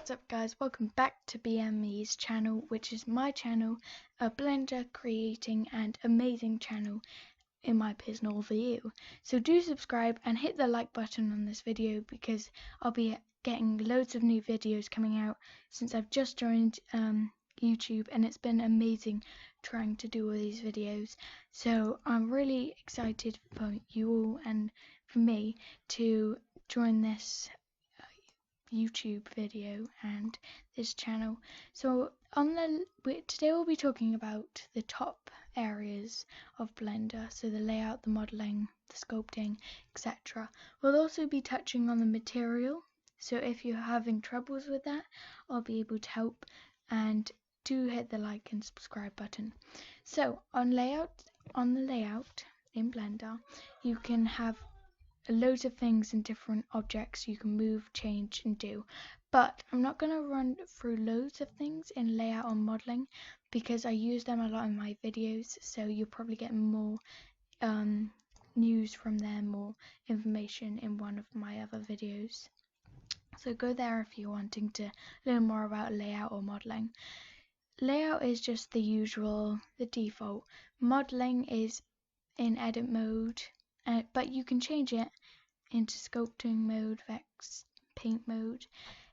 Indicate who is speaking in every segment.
Speaker 1: What's up guys, welcome back to BME's channel, which is my channel, a Blender creating and amazing channel in my personal view. So do subscribe and hit the like button on this video because I'll be getting loads of new videos coming out since I've just joined YouTube, and it's been amazing trying to do all these videos. So I'm really excited for you all and for me to join this YouTube video and this channel. So today we'll be talking about the top areas of Blender, so the layout, the modeling, the sculpting, etc. We'll also be touching on the material, so if you're having troubles with that, I'll be able to help, and do hit the like and subscribe button. So on the layout in Blender, you can have loads of things and different objects you can move, change and do, but I'm not going to run through loads of things in layout or modeling because I use them a lot in my videos, so you'll probably get more news from them or information in one of my other videos. So go there if you're wanting to learn more about layout or modeling. Layout is just the usual, the default. Modeling is in edit mode, but you can change it into sculpting mode, vex, paint mode.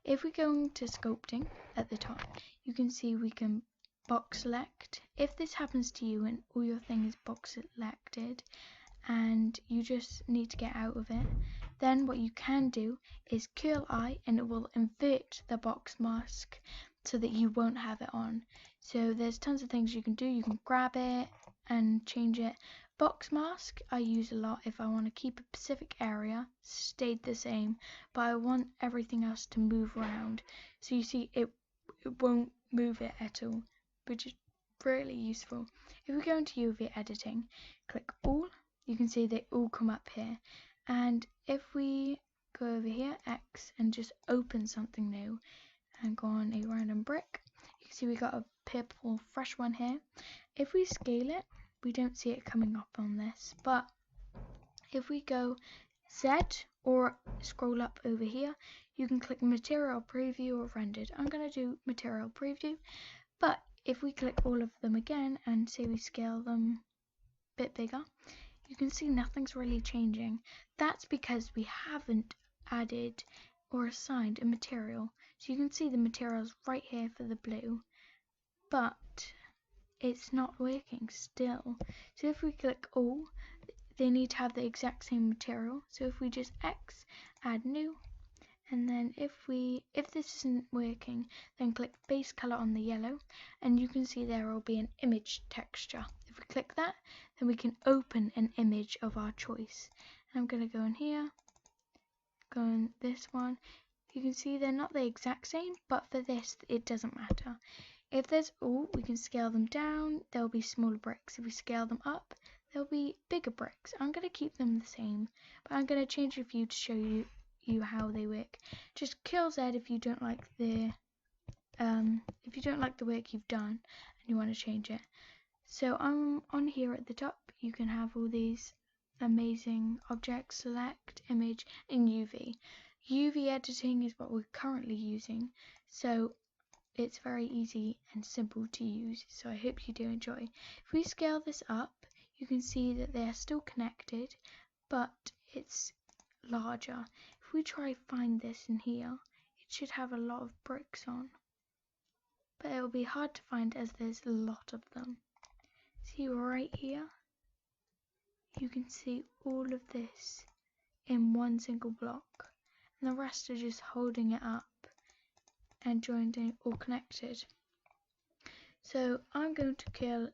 Speaker 1: If we go into sculpting at the top, you can see we can box select. If this happens to you and all your thing is box selected and you just need to get out of it, then what you can do is curl I and it will invert the box mask so that you won't have it on. So there's tons of things you can do. You can grab it and change it. Box mask I use a lot if I want to keep a specific area stayed the same, but I want everything else to move around. So you see it won't move it at all, which is really useful. If we go into UV editing, click all, you can see they all come up here. And if we go over here, X, and just open something new and go on a random brick, you can see we got a purple fresh one here. If we scale it, we don't see it coming up on this, but if we go Z or scroll up over here, you can click material preview or rendered. I'm going to do material preview, but if we click all of them again and say we scale them a bit bigger, you can see nothing's really changing. That's because we haven't added or assigned a material. So you can see the materials right here for the blue, but it's not working still. So if we click all, they need to have the exact same material. So if we just X, add new, and then if this isn't working, then click base color on the yellow, and you can see there will be an image texture. If we click that, then we can open an image of our choice. And I'm going to go in here, go in this one. You can see they're not the exact same, but for this it doesn't matter. If there's all, we can scale them down, there'll be smaller bricks. If we scale them up, there'll be bigger bricks. I'm going to keep them the same, but I'm going to change a few to show you how they work. Just kill Z if you don't like the work you've done and you want to change it. So I'm on here at the top. You can have all these amazing objects, select, image, and UV. UV editing is what we're currently using, so it's very easy and simple to use, so I hope you do enjoy. If we scale this up, you can see that they are still connected, but it's larger. If we try find this in here, it should have a lot of bricks on, but it will be hard to find as there's a lot of them. See right here, you can see all of this in one single block, and the rest are just holding it up and joined in or connected. So I'm going to kill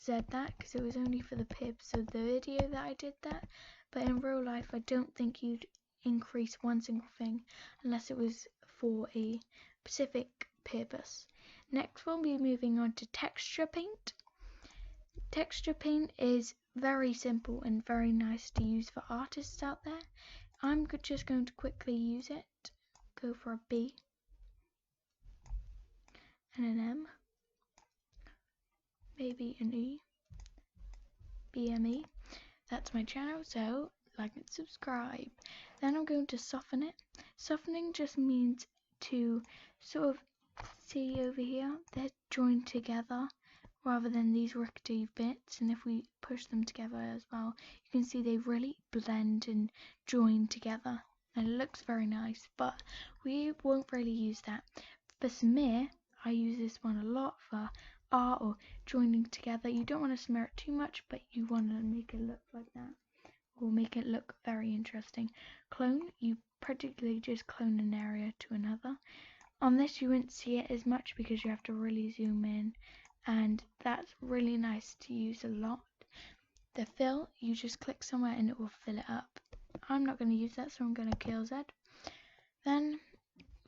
Speaker 1: Z that because it was only for the purpose of the video that I did that, but in real life I don't think you'd increase one single thing unless it was for a specific purpose. Next we'll be moving on to texture paint. Texture paint is very simple and very nice to use for artists out there. I'm just going to quickly use it. Go for a B and an M, maybe an E, BME. That's my channel, so like and subscribe. Then I'm going to soften it. Softening just means to sort of see over here, they're joined together rather than these rickety bits, and if we push them together as well, you can see they really blend and join together, and it looks very nice, but we won't really use that. For smear, I use this one a lot for art or joining together. You don't want to smear it too much, but you want to make it look like that, or make it look very interesting. Clone, you practically just clone an area to another. On this you won't see it as much because you have to really zoom in, and that's really nice to use a lot. The fill, you just click somewhere and it will fill it up. I'm not going to use that, so I'm going to kill Z. Then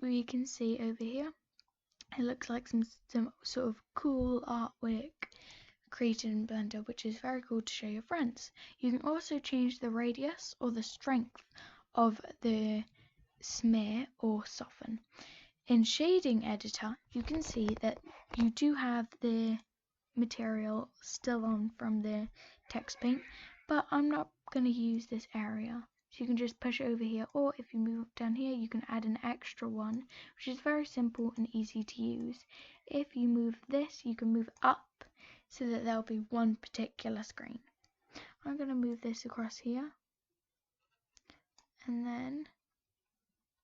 Speaker 1: we can see over here, it looks like some sort of cool artwork created in Blender, which is very cool to show your friends. You can also change the radius or the strength of the smear or soften. In Shading Editor, you can see that you do have the material still on from the text paint, but I'm not going to use this area. So you can just push it over here, or if you move down here, you can add an extra one, which is very simple and easy to use. If you move this, you can move up so that there'll be one particular screen. I'm going to move this across here, and then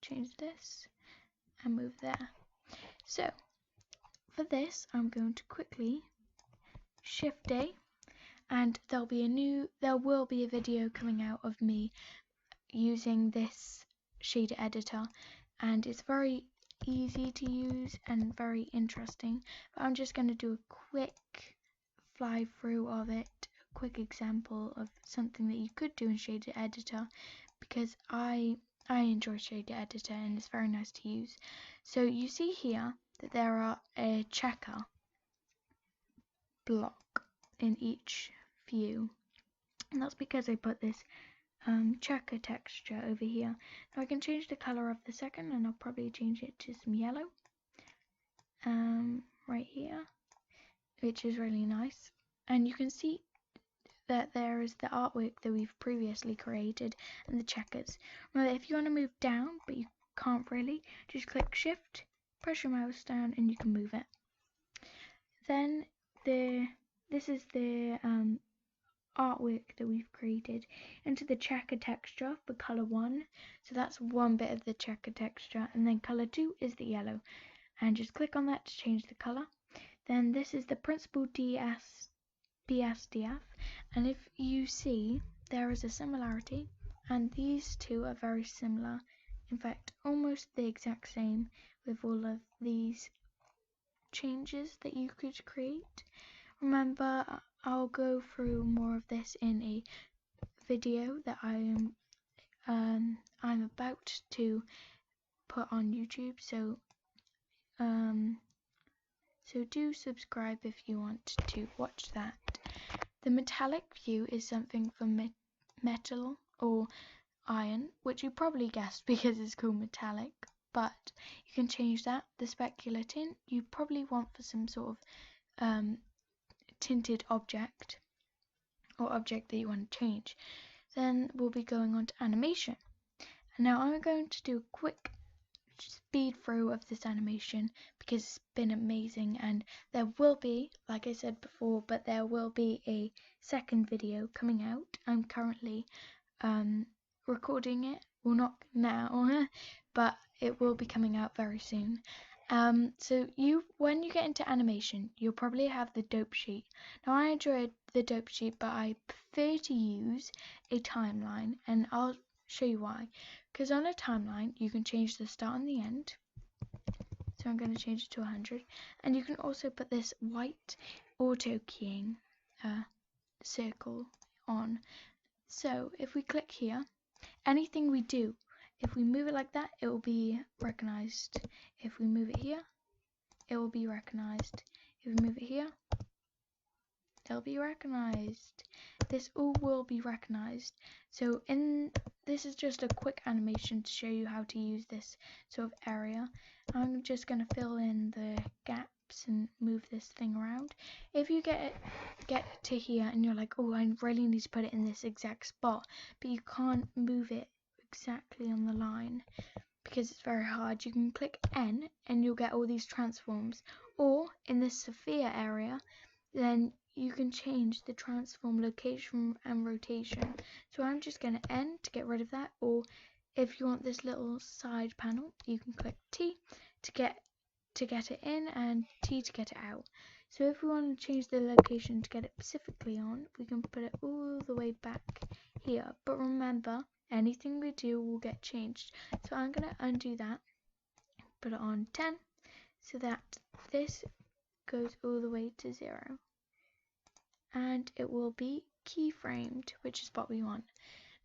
Speaker 1: change this and move there. So for this, I'm going to quickly Shift A, and there will be a video coming out of me using this shader editor, and it's very easy to use and very interesting, but I'm just going to do a quick fly through of it, a quick example of something that you could do in shader editor, because I enjoy shader editor and it's very nice to use. So you see here that there are a checker block in each view, and that's because I put this checker texture over here. Now I can change the color of the second, and I'll probably change it to some yellow right here, which is really nice. And you can see that there is the artwork that we've previously created and the checkers. Now if you want to move down but you can't really, just click Shift, press your mouse down, and you can move it. Then this is the artwork that we've created into the checker texture for color 1. So that's one bit of the checker texture, and then color 2 is the yellow, and just click on that to change the color. Then this is the Principled BSDF, and if you see, there is a similarity, and these two are very similar, in fact almost the exact same, with all of these changes that you could create. Remember, I'll go through more of this in a video that I'm about to put on YouTube, so do subscribe if you want to watch that. The metallic view is something for metal or iron, which you probably guessed because it's called metallic, but you can change that. The specular tint you probably want for some sort of tinted object or object that you want to change. Then we'll be going on to animation, and now I'm going to do a quick speed through of this animation because it's been amazing, and there will be, like I said before, but there will be a second video coming out. I'm currently recording it, well not now but it will be coming out very soon. So when you get into animation, you'll probably have the dope sheet. Now I enjoy the dope sheet, but I prefer to use a timeline, and I'll show you why. Because on a timeline you can change the start and the end, so I'm going to change it to 100, and you can also put this white auto keying circle on. So if we click here, anything we do, if we move it like that, it will be recognized. If we move it here, it will be recognized. If we move it here, it'll be recognized. This all will be recognized. So this is just a quick animation to show you how to use this sort of area. I'm just going to fill in the gaps and move this thing around. If you get to here and you're like, oh, I really need to put it in this exact spot, but you can't move it exactly on the line because it's very hard, you can click N and you'll get all these transforms. Or in this sphere area, then you can change the transform location and rotation. So I'm just going to N to get rid of that, or if you want this little side panel, you can click T to get it in and T to get it out. So if we want to change the location to get it specifically on, we can put it all the way back here. But remember, anything we do will get changed. So I'm going to undo that, put it on 10, so that this goes all the way to 0. And it will be keyframed, which is what we want.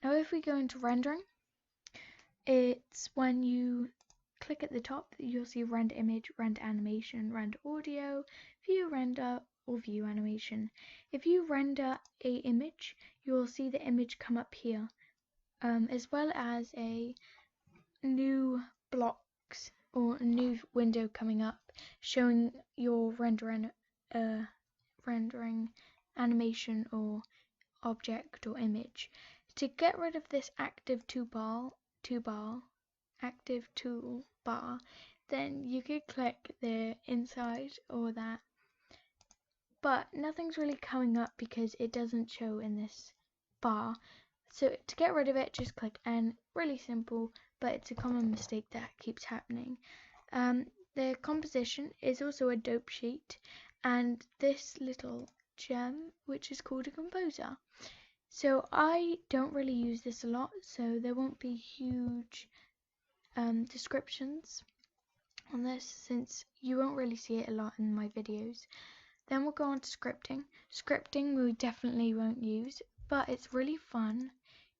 Speaker 1: Now if we go into rendering, it's when you click at the top, you'll see render image, render animation, render audio, view render, or view animation. If you render a image, you will see the image come up here, as well as a new blocks or a new window coming up showing your rendering animation or object or image. To get rid of this active toolbar, then you could click the inside or that, but nothing's really coming up because it doesn't show in this bar. So to get rid of it, just click N. Really simple, but it's a common mistake that keeps happening. The composition is also a dope sheet, and this little gem, which is called a composer. So I don't really use this a lot, so there won't be huge descriptions on this, since you won't really see it a lot in my videos. Then we'll go on to scripting. Scripting we definitely won't use, but it's really fun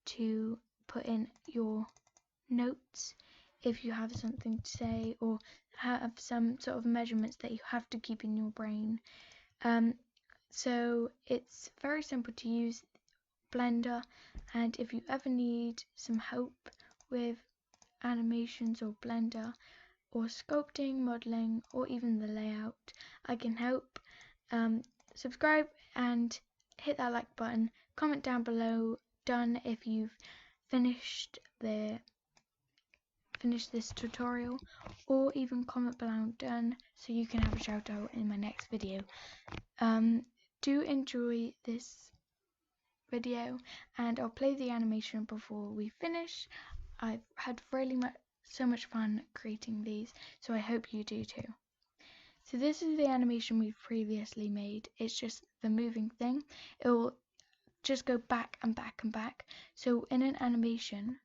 Speaker 1: to put in your notes if you have something to say or have some sort of measurements that you have to keep in your brain. So it's very simple to use Blender, and if you ever need some help with animations or Blender or sculpting, modeling, or even the layout, I can help. Subscribe and hit that like button. Comment down below done if you've finished this tutorial, or even comment below done so you can have a shout out in my next video. Do enjoy this video, and I'll play the animation before we finish. I've had so much fun creating these, so I hope you do too. So this is the animation we've previously made. It's just the moving thing. It will just go back and back and back. So in an animation,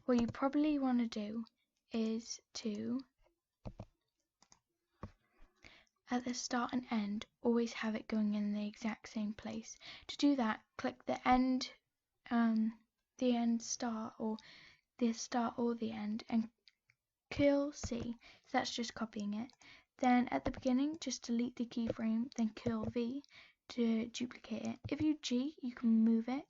Speaker 1: what you probably want to do is to, at the start and end, always have it going in the exact same place. To do that, click the end start, or the start or the end, and Ctrl C. So that's just copying it. Then at the beginning, just delete the keyframe, then Ctrl V to duplicate it. If you G, you can move it,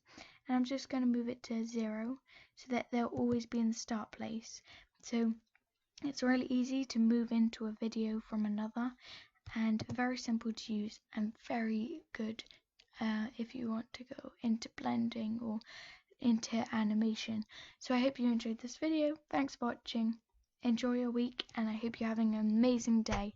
Speaker 1: and I'm just going to move it to 0 so that they'll always be in the start place. So it's really easy to move into a video from another, and very simple to use, and very good if you want to go into blending or into animation. So I hope you enjoyed this video. Thanks for watching. Enjoy your week, and I hope you're having an amazing day.